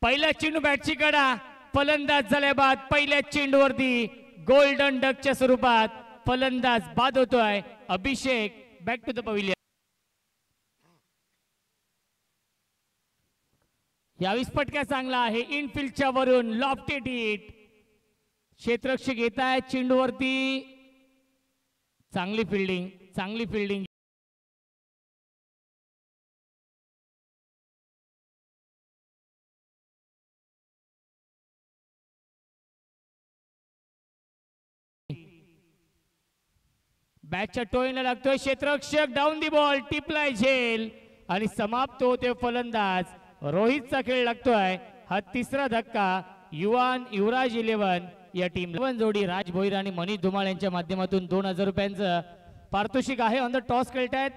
पहिल्या चेंडू बॅटची कडा फलंदाज झाल्या बाद पहिल्या चेंडूवरती गोल्डन डकच्या स्वरूपात फलंदाज बाद होतोय अभिषेक बॅक टू द पविलियन। यावेळी फटका चांगला आहे इनफिल्डच्या वरून लॉफ्टेड हिट क्षेत्ररक्षक येत आहे चेंडूवरती चांगली फिल्डिंग बॅटच्या टोळीला लागतोय क्षेत्ररक्षक डाऊन दी बॉल टिपलाय झेल आणि समाप्त होते फलंदाज रोहितचा खेळ लागतोय हा तिसरा धक्का युवराज 11 या टीमला जोडी राज भोईर आणि मनीष धुमाळ यांच्या माध्यमातून 2000 रुपयांचं पारितोषिक आहे ऑन द टॉस खेळतायत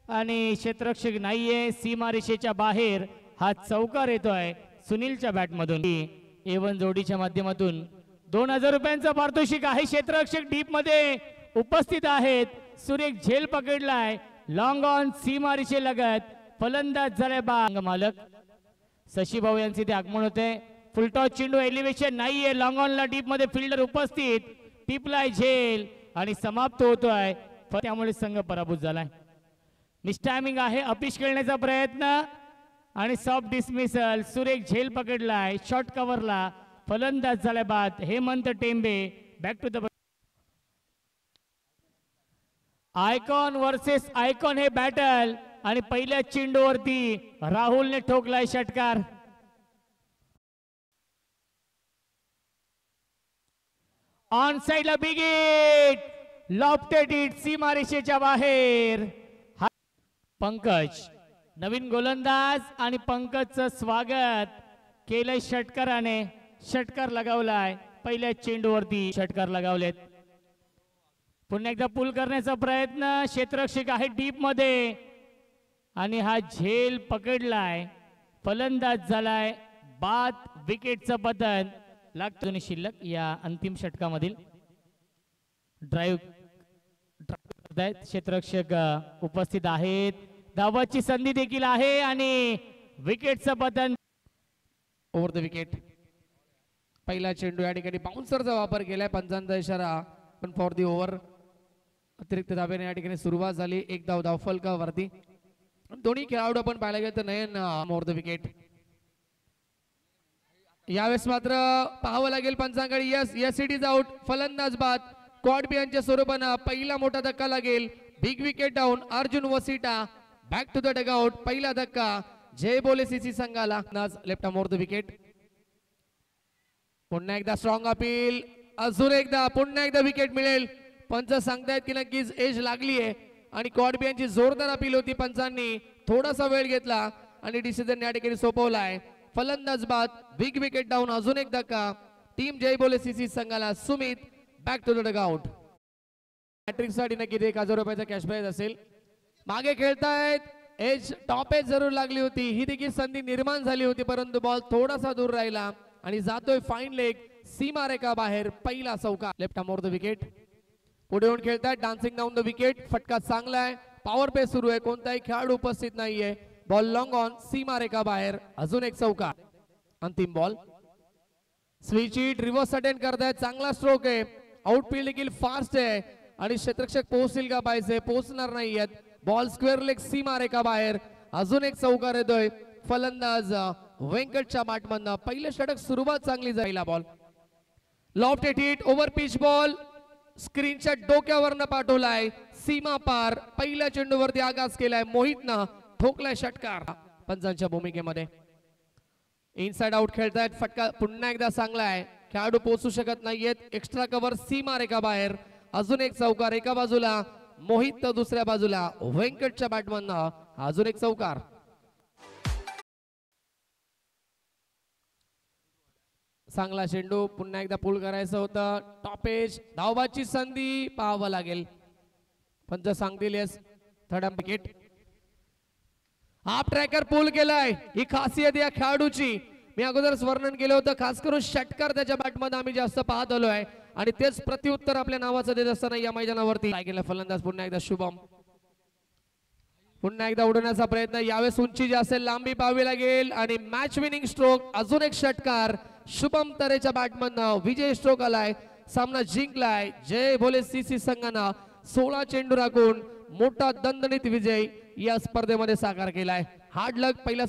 आणि क्षेत्ररक्षक नाहीये सीमारेषेच्या बाहेर हा चौकार येतोय सुनीलच्या बॅटमधून A1 जोडीच्या माध्यमातून 2000 रुपयांचं पारितोषिक आहे क्षेत्ररक्षक डीप मध्ये उपस्थित आहेत सुरेख झेल पकडलाय लॉंग ऑन सीमारेषे लगत फलंदाज झाले बांग मालक शशी भाऊ यांचे ते आगमन होते फुलटॉस चेंडू एलिव्हेशन नाहीये लॉंग ऑन ला डीप मध्ये फिल्डर उपस्थित टिपलाय झेल आणि समाप्त होतोय त्यामुळे संघ पराभूत झालाय मिसटायमिंग आहे अपिश खेळण्याचा प्रयत्न आणि सॉफ्ट डिसमिसल सुरेख झेल पकडलाय शॉर्ट कव्हरला फलंदाज झाल्या बाद Hemant Tembe back to the icon versus icon हे बॅटल आणि पहिल्या चेंडूवरती राहुलने ठोकलाय षटकार ऑन साइडला बिग हिट लॉफ्टेड हिट सीमारेषेच्या बाहेर पंकज नवीन गोलंदाज आणि पंकजचं स्वागत केलंय षटकाराने षटकार लगावलाय पहिल्या चेंडूवरती षटकार लगावलेत पुन्हा एकदा पुल करण्याचा प्रयत्न क्षेत्ररक्षक आहे डीप मध्ये आणि हा झेल पकडलाय फलंदाज झालाय बाद विकेटचं पतन लागतो शिल्लक या अंतिम षटकामधील ड्राईव्ह क्षेत्ररक्षक उपस्थित आहेत धावाची संधी देखील आहे आणि विकेटचं पतन ओव्हर द विकेट पहिला चेंडू या ठिकाणी बाउन्सरचा वापर केलाय पंचांचा इशारा पण फॉर दी ओव्हर अतिरिक्त धाब्याने या ठिकाणी सुरुवात झाली एक धाव धावफलकावरती दोन्ही खेळाडू आपण पाहायला गेलं तर नयन ओव्हर द विकेट यावेळेस मात्र पाहावं लागेल पंचांकडे यस इट इज आउट फलंदाज बाद क्वाड बियांच्या स्वरूपानं पहिला मोठा धक्का लागेल बिग विकेट डाऊन अर्जुन वसिटा बॅक टू द डगआउट पहिला धक्का जय बोले सीसी संघाला लेफ्ट ओव्हर द विकेट पुन्हा एकदा स्ट्रॉंग अपील अजून एकदा पुन्हा एकदा विकेट मिळेल पंच सांगतायत की नक्कीच एज लागली आहे आणि क्वाड बियांची जोरदार अपील होती पंचांनी थोडासा वेळ घेतला आणि डिसिजन या ठिकाणी सोपवलाय फलंदाज बाद बिग विकेट डाऊन अजून एक धक्का टीम जय बोले सीसी संघाला Sumit back to the dugout matrix साठी नक्की 1000 रुपयाचा कॅश प्राइज असेल मागे खेळतायत एज टॉप एज जरूर लागली होती ही देखील संधी निर्माण झाली होती परंतु बॉल थोडासा दूर राहिला आणि जातोय फाईन लेग सीमा रेखा बाहेर पहिला चौका लेफ्ट ओव्हर द विकेट पुढे येऊन खेळतायत डान्सिंग डाऊन द विकेट फटका चांगला आहे पॉवर प्ले सुरू आहे कोणताही खेळाडू उपस्थित नाहीये बॉल लॉंग ऑन सीमा रेखा बाहेर अजून एक चौका अंतिम ball switch hit reverse attend करतायत चांगला स्ट्रोक आहे आउटफील्ड देखील फास्ट आहे आणि क्षेत्ररक्षक पोहोचतील का पाहिजे पोहोचणार नाहीयेत बॉल स्क्वेअर लेग सीमा रेखा बाहेर अजून एक चौकार येतोय फलंदाज व्यंकटच्या बॅटमधनं पहिलं षटक सुरुवात चांगली जाईल ball lofted hit over pitch ball स्क्रीनच्या डोक्यावरनं पाठवलाय सीमा पार पहिल्या चेंडूवरती आगास केलाय मोहितनं ठोकलाय षटकार पंचांच्या भूमिकेमध्ये इनसाइड आउट खेळतायत फटका पुन्हा एकदा चांगला आहे खेळाडू पोहोचू शकत नाहीयेत एक्स्ट्रा कव्हर सीमा रेखा बाहेर अजून एक चौकार एका बाजूला मोहित तर दुसऱ्या बाजूला व्यंकटच्या बॅटमधनं अजून एक चौकार चांगला चेंडू पुन्हा एकदा पुल करायचं होतं टॉपेज धावबाची संधी पाहावं लागेल पंच सांगतील yes third wicket half tracker pull केलाय ही खासियत या खेळाडूची मी अगोदरच वर्णन केलं होतं खास करून षटकार त्याच्या बॅटमध्ये आम्ही जास्त पाहत आलोय आणि तेच प्रत्युत्तर आपल्या नावाचं देत असताना या मैदानावरती गेला फलंदाज पुन्हा एकदा शुभम पुन्हा एकदा उडवण्याचा प्रयत्न, यावेळेस उंची जी असेल लांबी पाहावी लागेल आणि मॅच विनिंग स्ट्रोक, अजून एक षटकार शुभम तरेच्या बॅटमधनं विजय स्ट्रोक आलाय, सामना जिंकलाय जय भोले सीसी संघानं 16 चेंडू राखून मोठा दणदणीत विजय या स्पर्धेमध्ये साकार केलाय. हार्ड लक पहिल्या